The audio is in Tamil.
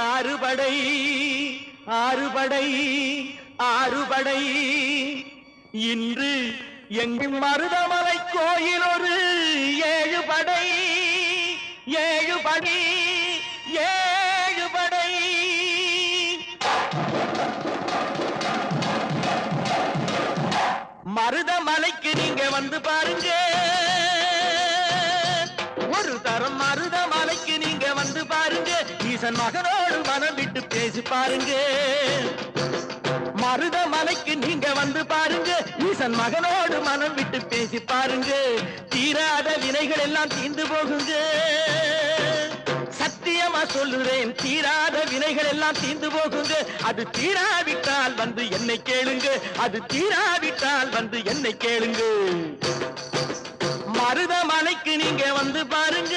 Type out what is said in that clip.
ஆறுபடை ஆறுபடை ஆறுபடை இன்று எங்கும் மருதமலை கோயில் ஒரு 7 படை 7 படை 7 படை மருதமலைக்கு நீங்க வந்து பாருங்க ஒரு தரம் மருதமலைக்கு நீங்க வந்து பாருங்க ஈசன் மகனோடு மனம் விட்டு பேசி பாருங்க மருதமலைக்கு நீங்க வந்து பாருங்க ஈசன் மகனோடு மனம் விட்டு பேசி பாருங்க தீராத வினைகள் எல்லாம் தீர்ந்து போகுங்க சத்தியமா சொல்லுறேன் தீராத வினைகள் எல்லாம் தீர்ந்து போகுங்க அது தீராவிட்டால் வந்து என்னை கேளுங்க அது தீராவிட்டால் வந்து என்னை கேளுங்க மருதமலைக்கு நீங்க வந்து பாருங்க